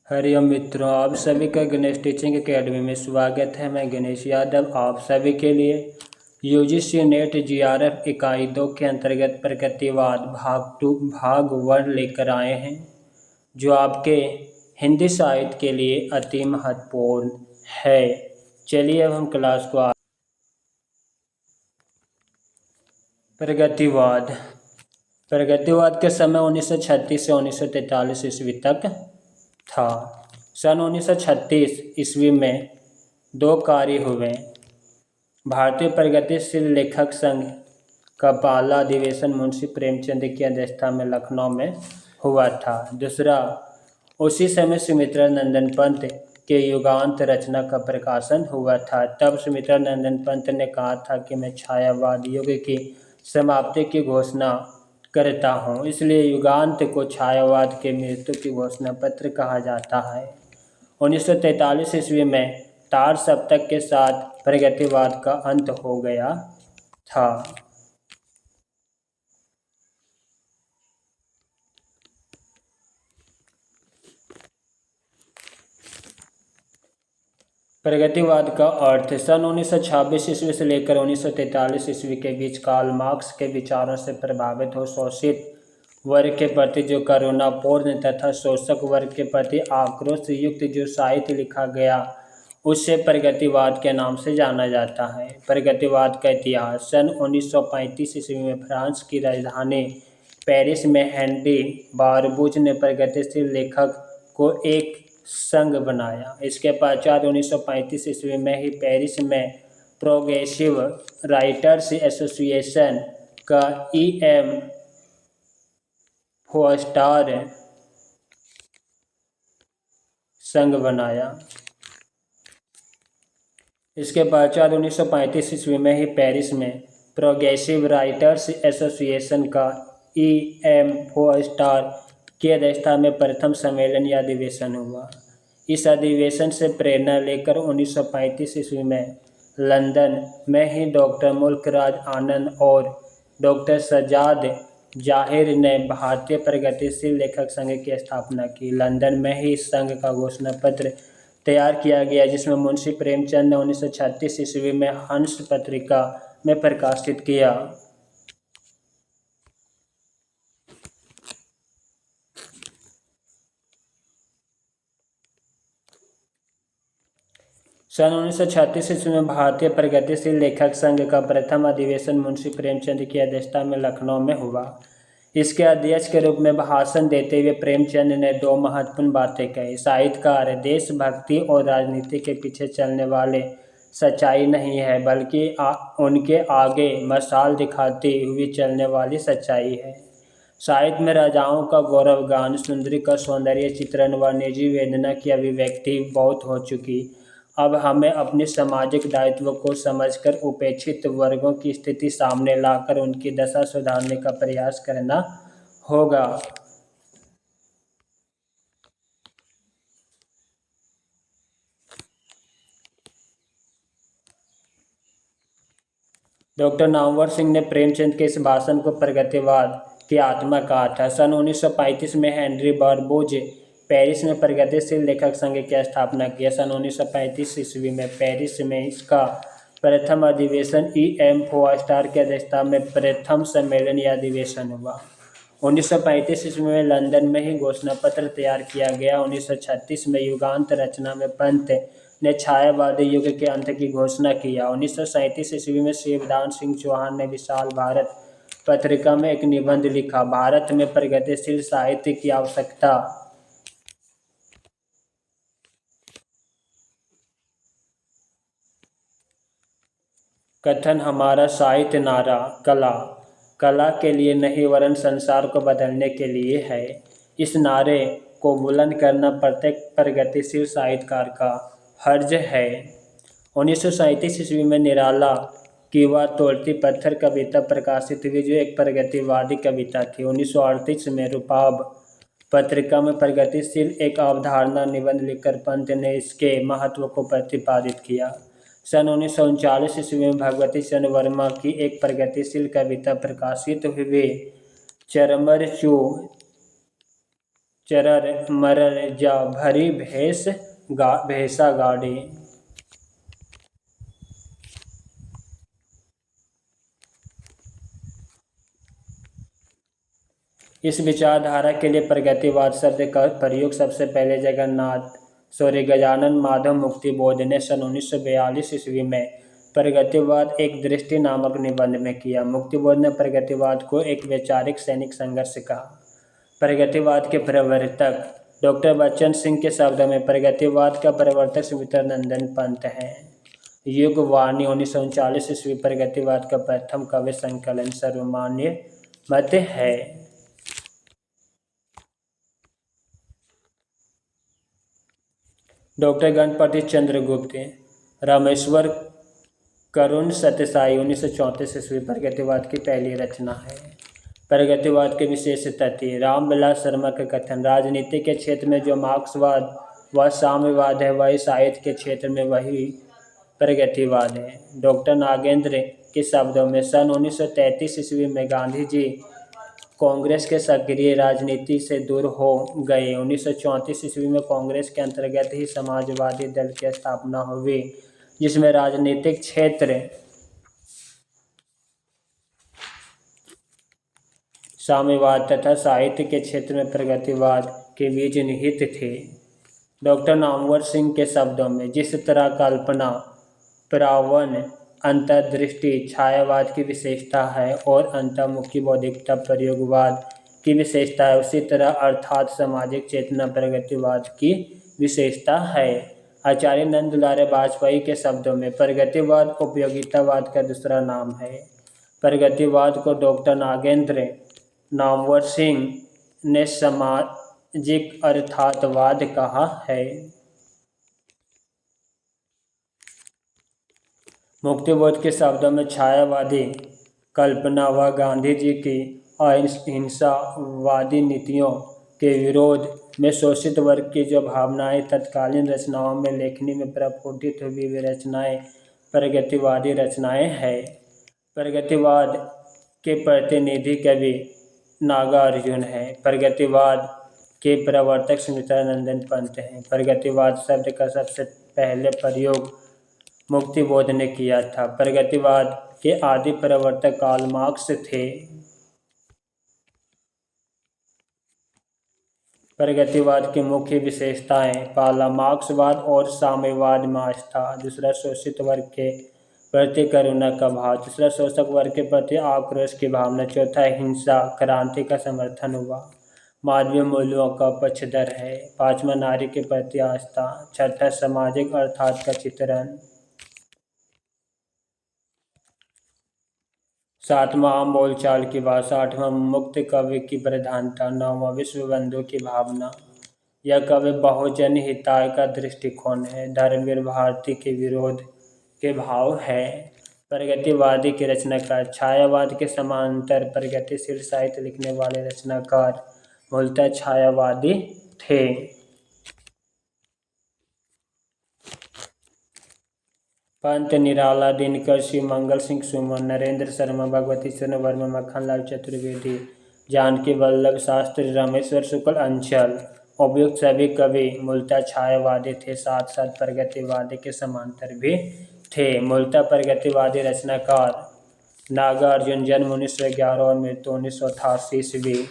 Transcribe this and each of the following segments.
हरिओम मित्रों, आप सभी का गणेश टीचिंग एकेडमी में स्वागत है। मैं गणेश यादव आप सभी के लिए यूजीसी नेट जीआरएफ इकाई 2 के अंतर्गत प्रकृतिवाद भाग 1 लेकर आए हैं, जो आपके हिंदी साहित्य के लिए अति महत्वपूर्ण है। चलिए अब हम क्लास को प्रगतिवाद के समय 1936 से 1943 ईस्वी तक था। सन 1936 ईस्वी में 2 कार्य हुए। भारतीय प्रगतिशील लेखक संघ का पहला अधिवेशन मुंशी प्रेमचंद की अध्यक्षता में लखनऊ में हुआ था। दूसरा, उसी समय सुमित्रा नंदन पंत के युगांत रचना का प्रकाशन हुआ था। तब सुमित्रा नंदन पंत ने कहा था कि मैं छायावाद युग की समाप्ति की घोषणा करता हूँ, इसलिए युगांत को छायावाद के मृत्यु की घोषणा पत्र कहा जाता है। 1943 ईस्वी में तार सप्तक के साथ प्रगतिवाद का अंत हो गया था। प्रगतिवाद का अर्थ सन 1926 ईस्वी से लेकर 1943 ईस्वी के बीच कार्ल मार्क्स के विचारों से प्रभावित हो शोषित वर्ग के प्रति जो करुणापूर्ण तथा शोषक वर्ग के प्रति आक्रोश युक्त जो साहित्य लिखा गया, उसे प्रगतिवाद के नाम से जाना जाता है। प्रगतिवाद का इतिहास सन 1935 ईस्वी में फ्रांस की राजधानी पेरिस में हेनरी बारबूज ने प्रगतिशील लेखक को एक संघ बनाया। इसके पश्चात 1935 ईस्वी में ही पेरिस में प्रोग्रेसिव राइटर्स एसोसिएशन का E.M. फोस्टर संघ बनाया। इसके पश्चात 1935 ईस्वी में ही पेरिस में प्रोग्रेसिव राइटर्स एसोसिएशन का E.M. फोस्टर की अध्यक्षता में प्रथम सम्मेलन या अधिवेशन हुआ। इस अधिवेशन से प्रेरणा लेकर 1935 ईस्वी में लंदन में ही डॉक्टर मुल्कराज आनंद और डॉक्टर सज्जाद जाहिर ने भारतीय प्रगतिशील लेखक संघ की स्थापना की। लंदन में ही इस संघ का घोषणा पत्र तैयार किया गया, जिसमें मुंशी प्रेमचंद ने 1936 ईस्वी में हंस पत्रिका में प्रकाशित किया। सन 1936 ईस्वी में भारतीय प्रगतिशील लेखक संघ का प्रथम अधिवेशन मुंशी प्रेमचंद की अध्यक्षता में लखनऊ में हुआ। इसके अध्यक्ष के रूप में भाषण देते हुए प्रेमचंद ने 2 महत्वपूर्ण बातें कही। साहित्यकार देशभक्ति और राजनीति के पीछे चलने वाले सच्चाई नहीं है, बल्कि उनके आगे मशाल दिखाती हुई चलने वाली सच्चाई है। साहित्य में राजाओं का गौरवगान, सुंदरी का सौंदर्य चित्रण व निजी वेदना की अभिव्यक्ति बहुत हो चुकी। अब हमें अपने सामाजिक दायित्व को समझकर उपेक्षित वर्गों की स्थिति सामने लाकर उनकी दशा सुधारने का प्रयास करना होगा। डॉक्टर नामवर सिंह ने प्रेमचंद के इस भाषण को प्रगतिवाद की आत्मा कहा था। सन 1935 में हेनरी बारबूज पेरिस में प्रगतिशील लेखक संघ की स्थापना की। सन 1935 ईस्वी में पेरिस में इसका प्रथम अधिवेशन E.M. फोस्टर की अध्यक्षता में प्रथम सम्मेलन या अधिवेशन हुआ। 1935 ईस्वी में लंदन में ही घोषणा पत्र तैयार किया गया। 1936 में युगांत रचना में पंत ने छायावादी युग के अंत की घोषणा किया। 1937 ईस्वी में शिवदान सिंह चौहान ने विशाल भारत पत्रिका में एक निबंध लिखा, भारत में प्रगतिशील साहित्य की आवश्यकता। कथन हमारा साहित्य नारा कला के लिए नहीं वरन संसार को बदलने के लिए है। इस नारे को बुलंद करना प्रत्येक प्रगतिशील साहित्यकार का फर्ज है। 1937 ईस्वी में निराला की वह तोड़ती पत्थर कविता प्रकाशित हुई, जो एक प्रगतिवादी कविता थी। 1938 में रूपाब पत्रिका में प्रगतिशील एक अवधारणा निबंध लिखकर पंत ने इसके महत्व को प्रतिपादित किया। सन 1939 ईस्वी में भगवती चंद्र वर्मा की एक प्रगतिशील कविता प्रकाशित हुई, चरर मरर जा भरी भैंसा गाड़ी। इस विचारधारा के लिए प्रगतिवाद शब्द का प्रयोग सबसे पहले गजानन माधव मुक्तिबोध ने सन 1942 ईस्वी में प्रगतिवाद एक दृष्टि नामक निबंध में किया। मुक्तिबोध ने प्रगतिवाद को एक वैचारिक सैनिक संघर्ष कहा। प्रगतिवाद के प्रवर्तक डॉक्टर बच्चन सिंह के शब्दों में प्रगतिवाद का प्रवर्तक सुमित्रानंदन पंत है। युगवाणी 1939 ईस्वी प्रगतिवाद का प्रथम काव्य संकलन सर्वमान्य मत है। डॉक्टर गणपति चंद्रगुप्त रामेश्वर करुण सत्यसाई 1934 ईस्वी प्रगतिवाद की पहली रचना है। प्रगतिवाद के विशेष तथ्य रामविलास शर्मा का कथन, राजनीति के क्षेत्र में जो मार्क्सवाद व साम्यवाद है वही साहित्य के क्षेत्र में वही प्रगतिवाद है। डॉक्टर नागेंद्र के शब्दों में सन 1933 ईस्वी में गांधी जी कांग्रेस के सक्रिय राजनीति से दूर हो गए। 1934 ईस्वी में कांग्रेस के अंतर्गत ही समाजवादी दल की स्थापना हुई, जिसमें राजनीतिक क्षेत्र साम्यवाद तथा साहित्य के क्षेत्र में प्रगतिवाद के बीच निहित थे। डॉक्टर नामवर सिंह के शब्दों में जिस तरह कल्पना प्रावण अंतर्दृष्टि छायावाद की विशेषता है और अंतर्मुखी बौद्धिकता प्रयोगवाद की विशेषता है, उसी तरह अर्थात सामाजिक चेतना प्रगतिवाद की विशेषता है। आचार्य नंद दुलारे वाजपेयी के शब्दों में प्रगतिवाद उपयोगितावाद का दूसरा नाम है। प्रगतिवाद को डॉक्टर नागेंद्र नामवर सिंह ने सामाजिक अर्थातवाद कहा है। मुक्तिबोध के शब्दों में छायावादी कल्पना व गांधी जी की अहिंसावादी नीतियों के विरोध में शोषित वर्ग की जो भावनाएं तत्कालीन रचनाओं में लेखनी में प्रस्फुटित हुई वे रचनाएं प्रगतिवादी रचनाएं हैं। प्रगतिवाद के प्रतिनिधि कवि नागार्जुन है। प्रगतिवाद के प्रवर्तक सुमित्रानंदन पंत हैं। प्रगतिवाद शब्द का सबसे पहले प्रयोग मुक्तिबोध ने किया था। प्रगतिवाद के आदि प्रवर्तक कार्ल मार्क्स थे। प्रगतिवाद की मुख्य विशेषताएं पहला मार्क्सवाद और साम्यवाद में आस्था, दूसरा शोषित वर्ग के प्रति करुणा का भाव, तीसरा शोषक वर्ग के प्रति आक्रोश की भावना, चौथा हिंसा क्रांति का समर्थन हुआ, मानवीय मूल्यों का पक्षधर है, पांचवा नारी के प्रति आस्था, छठा सामाजिक अर्थात का चित्रण, सातवां आम बोलचाल की भाषा, आठवां मुक्त कवि की प्रधानता, नौवां विश्व बंधु की भावना। यह कवि बहुजन हिताय का दृष्टिकोण है। धर्मवीर भारती के विरोध के भाव है। प्रगतिवादी के रचनाकार छायावाद के समांतर प्रगतिशील साहित्य लिखने वाले रचनाकार मूलतः छायावादी थे। पंत, निराला, दिनकर, शिव मंगल सिंह सुमन, नरेंद्र शर्मा, भगवती शरण वर्मा, मक्खनलाल चतुर्वेदी, जानकी वल्लभ शास्त्री, रामेश्वर शुक्ल, अंचल उपयुक्त सभी कवि मूलतः छायावादी थे, साथ साथ प्रगतिवादी के समांतर भी थे। मूलतः प्रगतिवादी रचनाकार नागार्जुन जन्म 1911 और मृत्यु 1988 ईस्वी।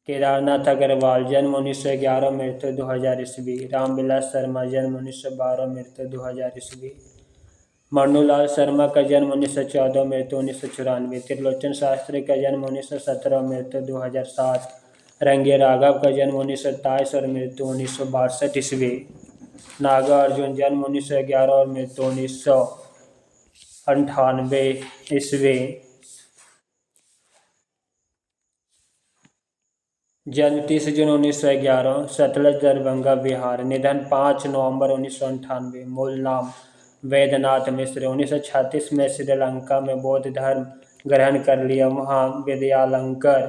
केदारनाथ अग्रवाल जन्म 1911 मृत्यु 2000 ईस्वी। रामविलास शर्मा जन्म 1912 मृत्यु 2000 ईस्वी। मन्नूलाल शर्मा का जन्म 1914 मृत्यु 1994। त्रिलोचन शास्त्री का जन्म 1917 मृत्यु 2007। रंगे राघव का जन्म 1927 और मृत्यु 1962 ईस्वी। नागार्जुन जन्म 1911 और मृत्यु 1998 ईस्वी। जन्म 30 जून 1911 सतलज दरभंगा बिहार। निधन 5 नवंबर 1998। मूल नाम वैद्यनाथ मिश्र। 1936 में श्रीलंका में बौद्ध धर्म ग्रहण कर लिया। वहाँ विद्यालंकर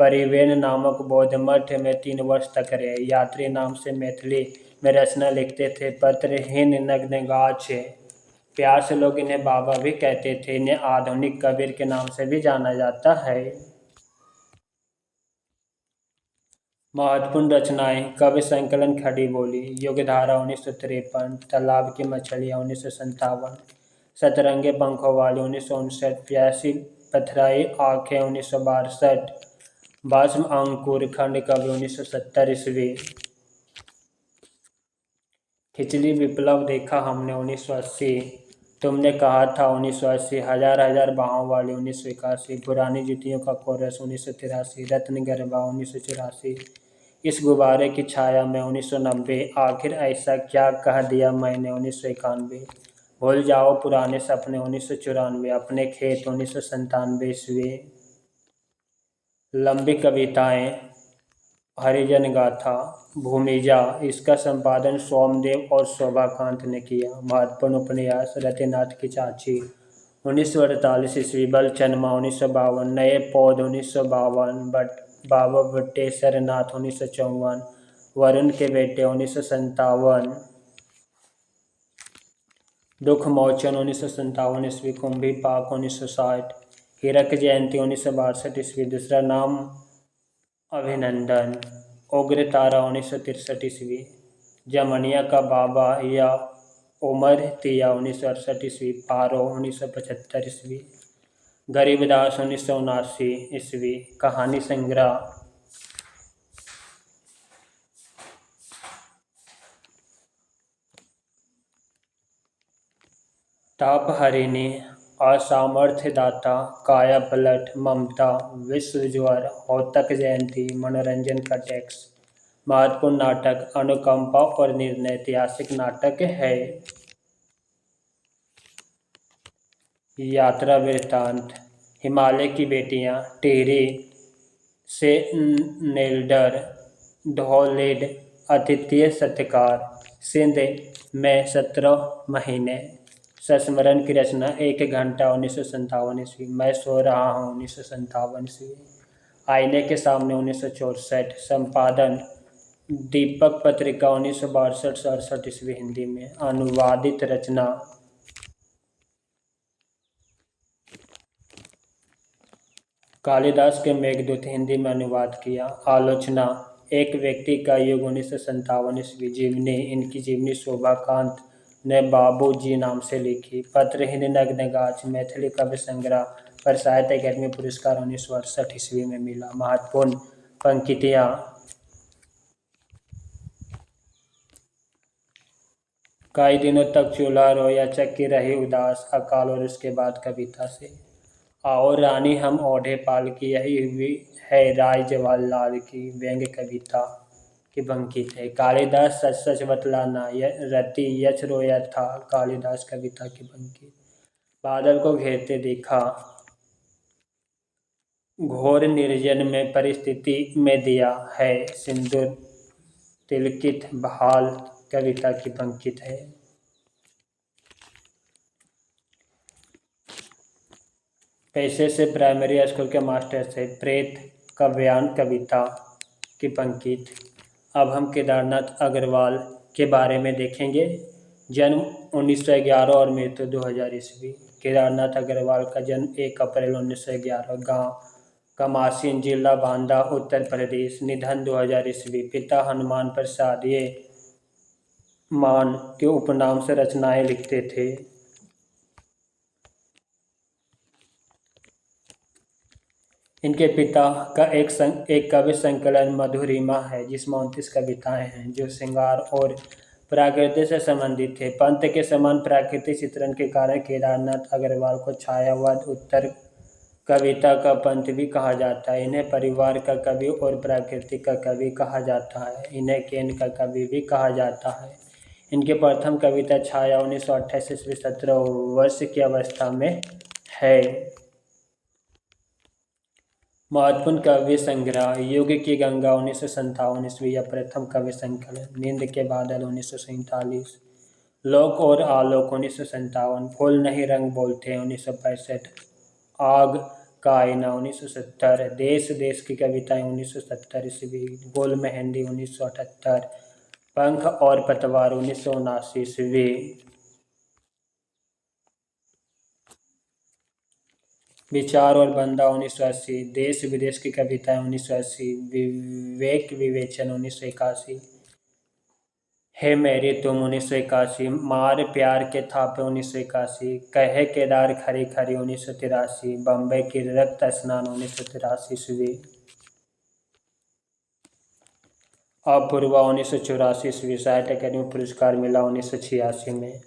परिवेन नामक बौद्ध मठ में 3 वर्ष तक रहे। यात्री नाम से मैथिली में रचना लिखते थे। पत्रहीन नग्नगाछ, प्यार से लोग इन्हें बाबा भी कहते थे। इन्हें आधुनिक कबीर के नाम से भी जाना जाता है। महत्वपूर्ण रचनाएं काव्य संकलन खड़ी बोली, युगधारा 1953, तालाब की मछलियाँ 1957, सतरंगे पंखों वाली 1959, प्यासी पथराई आंखें 1962, भस्म अंकुर खंड काव्य 1970 ईस्वी, खिचड़ी विप्लव देखा हमने 1980, तुमने कहा था 1980, हजार हजार बाहों वाली 1981, पुरानी जुतियों का कोरस 1983, रत्न गरबा 1984, इस गुब्बारे की छाया में 1990, आखिर ऐसा क्या कह दिया मैंने 1991, भूल जाओ पुराने सपने 1994, अपने खेत 1997 ईस्वी, लंबी कविताएं हरिजन गाथा, भूमिजा, इसका संपादन सोमदेव और शोभाकांत ने किया। महत्वपूर्ण उपन्यास रतिनाथ की चाची 1948 ईस्वी, बलचनमा 1952, नए पौध 1952, बाबा बटेश्वर नाथ 1954, वरुण के बेटे 1957, दुख मोचन 1957 ईस्वी, कुंभी पाक 1960, हीरक जयंती 1962 ईस्वी, दूसरा नाम अभिनंदन, उग्र तारा 1963 ईस्वी, जमनिया का बाबा या उमर तिया 1968 ईस्वी, पारो 1975 ईस्वी, गरीबदास 1979 ईस्वी, कहानी संग्रह तापहरिणी, असामर्थ्यदाता, काया पलट, ममता, विश्व ज्वर, होतक जयंती, मनोरंजन का टैक्स, महत्वपूर्ण नाटक अनुकंपा और निर्णय, ऐतिहासिक नाटक है, यात्रा वृत्तांत, हिमालय की बेटियां, टिहरी से नेल्डर, धौलेड, अतिथि सत्कार, सिंध में 17 महीने, संस्मरण की रचना 1 घंटा 1957 ईस्वी, मैं सो रहा हूँ 1957 ईस्वी, आईने के सामने 1964, संपादन दीपक पत्रिका 1962-67 ईस्वी हिंदी में, अनुवादित रचना कालिदास के मेघदूत हिंदी में अनुवाद किया, आलोचना एक व्यक्ति का युग 1957 ईस्वी, जीवनी, इनकी जीवनी शोभाकांत ने बाबू जी नाम से लिखी, पत्रहीन नग्नगाछ, मैथिली काव्य संग्रह पर साहित्य अकादमी पुरस्कार 1968 ईस्वी में मिला, महत्वपूर्ण पंक्तियाँ कई दिनों तक चूल्हा रोया चक्की रही उदास, अकाल और उसके बाद कविता से, आओ रानी हम ओढ़े पाल की, यही हुई है राय जवाहरलाल की, व्यंग्य कविता की पंक्ति है, कालिदास सच सच बतलाना, रति यच रोया था, कालिदास कविता की पंक्ति, बादल को घेरते देखा, घोर निर्जन में परिस्थिति में दिया है सिंदूर तिलकित भाल, कविता की पंक्ति है, पैसे से प्राइमरी स्कूल के मास्टर से, प्रेत का बयान, कविता की पंक्ति। अब हम केदारनाथ अग्रवाल के बारे में देखेंगे। जन्म 1911 और मृत्यु 2000 ईस्वी। केदारनाथ अग्रवाल का जन्म 1 अप्रैल 1911, गांव कमासीन, जिला बांदा, उत्तर प्रदेश। निधन 2000 ईस्वी। पिता हनुमान प्रसाद, ये मान के उपनाम से रचनाएं लिखते थे। इनके पिता का एक काव्य संकलन मधुरिमा है, जिसमें 29 कविताएं हैं जो श्रृंगार और प्रकृति से संबंधित थे। पंत के समान प्राकृतिक चित्रण के कारण केदारनाथ अग्रवाल को छायावाद उत्तर कविता का पंत भी कहा जाता है। इन्हें परिवार का कवि और प्राकृतिक का कवि कहा जाता है। इन्हें केन का कवि भी कहा जाता है। इनकी प्रथम कविता छाया 1928 ईस्वी, 17 वर्ष की अवस्था में है। महत्वपूर्ण काव्य संग्रह: युग की गंगा 1957 ईस्वी, या प्रथम काव्य संकलन। नींद के बादल 1947, लोक और आलोक 1957, फूल नहीं रंग बोलते 1965, आग का आईना 1970, देश देश की कविताएं 1970 ईस्वी, गोल मेहंदी 1978, पंख और पतवार 1979 ईस्वी। विचार और बंदा 1980, देश विदेश की कविताएं 1980, विवेक विवेचन 1981, हे मेरी तुम 1981, मार प्यार के थापे 1981, कहे केदार खरी खरी 1983, बम्बई की रक्त स्नान 1983 ईस्वी, अपूर्वा 1984 ईस्वी, साहित्य अकादमी पुरस्कार मिला 1986 में,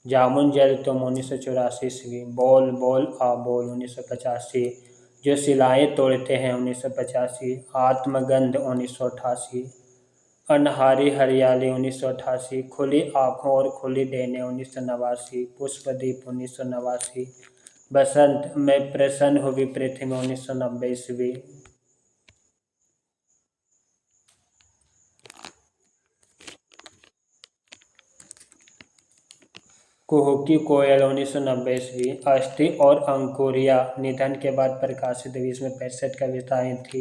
जामुन जल तुम 1984 ईस्वी, बोल बोल आ बोल 1985, जो सिलाएं तोड़ते हैं 1985, आत्मगंध 1988, अनहारी हरियाली 1988, खुली आँखों और खुली देने 1989, पुष्पदीप 1989, बसंत में प्रसन्न हुई पृथ्वी 1990 ईस्वी, कुहुकी कोयल 1990 ईस्वी, अस्थि और अंकुरिया निधन के बाद प्रकाशित 20 में 65 कविताएं थी।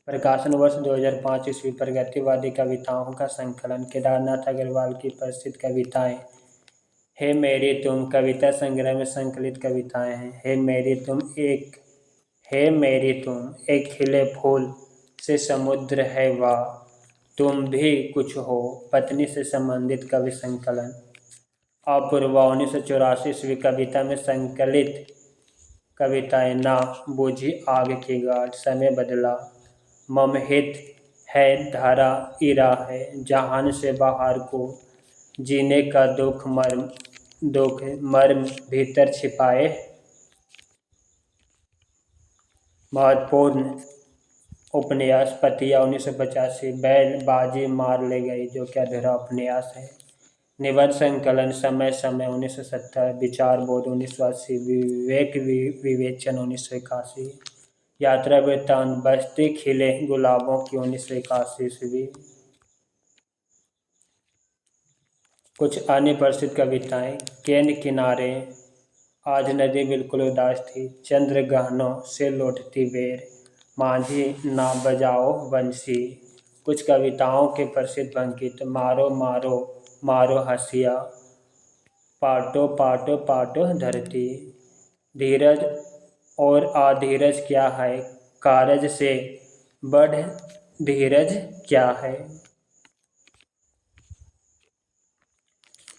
प्रकाशन वर्ष 2005 ईस्वी, प्रगतिवादी कविताओं का संकलन, केदारनाथ अग्रवाल की प्रसिद्ध कविताएं, हे मेरी तुम कविता संग्रह में संकलित कविताएं हैं। हे मेरी तुम एक खिले फूल से समुद्र है वाह, तुम भी कुछ हो, पत्नी से संबंधित कवि संकलन, अपूर्वा 1984 ईस्वी, कविता में संकलित कविताएं, ना बूझी आग की गाठ, समय बदला, ममहित है धारा इरा है, जहान से बाहर को, जीने का दुख मर्म भीतर छिपाए, महत्वपूर्ण उपन्यास पतिया 1985, बैल बाजी मार ले गई जो कि अधूरा उपन्यास है, निबंध संकलन समय समय 1970, विचार बोध 1980, विवेक विवेचन 1981, यात्रा वृत्तांत बस्ती खिले गुलाबों की 1981 ईस्वी। कुछ अन्य प्रसिद्ध कविताएं, केंद्र किनारे, आज नदी बिल्कुल उदास थी, चंद्र गहनों से लौटती बेर, मांझी ना बजाओ बंसी। कुछ कविताओं के प्रसिद्ध अंकित, मारो मारो मारो हसिया, पाटो पाटो पाटो धरती, धीरज और अधीरज क्या है, कारज से बढ़ धीरज क्या है,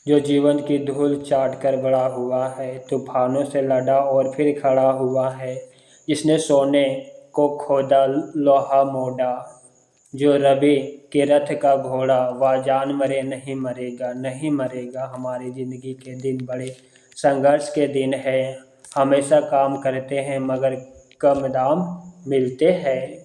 जो जीवन की धूल चाट कर बड़ा हुआ है, तूफानों से लड़ा और फिर खड़ा हुआ है, जिसने सोने को खोदा लोहा मोड़ा, जो रवि के रथ का घोड़ा, वह जान मरे नहीं मरेगा नहीं मरेगा। हमारी ज़िंदगी के दिन बड़े संघर्ष के दिन हैं, हमेशा काम करते हैं मगर कम दाम मिलते हैं।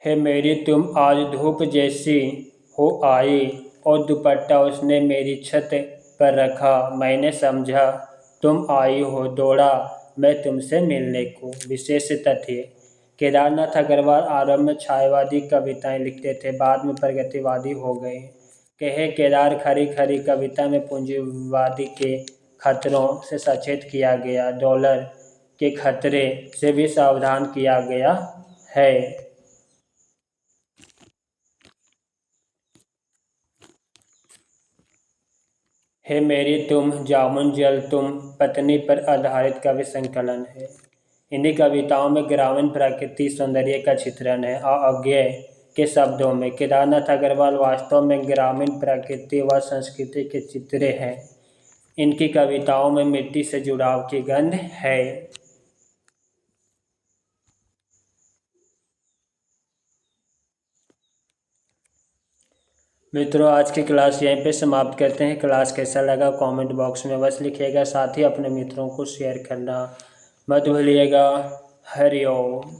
हे मेरी तुम आज धूप जैसी हो आई, और दुपट्टा उसने मेरी छत पर रखा, मैंने समझा तुम आई हो, दौड़ा मैं तुमसे मिलने को। विशेष तथ्य, केदारनाथ अग्रवाल आरंभ में छायावादी कविताएं लिखते थे, बाद में प्रगतिवादी हो गए। कहे केदार खरी खरी कविता में पूंजीवादी के खतरों से सचेत किया गया, डॉलर के खतरे से भी सावधान किया गया है। हे मेरी तुम जामुन जल तुम पत्नी पर आधारित कवि संकलन है। इन्हीं कविताओं में ग्रामीण प्रकृति सौंदर्य का चित्रण है। अज्ञेय के शब्दों में केदारनाथ अग्रवाल वास्तव में ग्रामीण प्रकृति व संस्कृति के चित्रे हैं। इनकी कविताओं में मिट्टी से जुड़ाव की गंध है। मित्रों, आज की क्लास यहीं पे समाप्त करते हैं। क्लास कैसा लगा कमेंट बॉक्स में बस लिखिएगा, साथ ही अपने मित्रों को शेयर करना मत भूलिएगा। हरि ओम।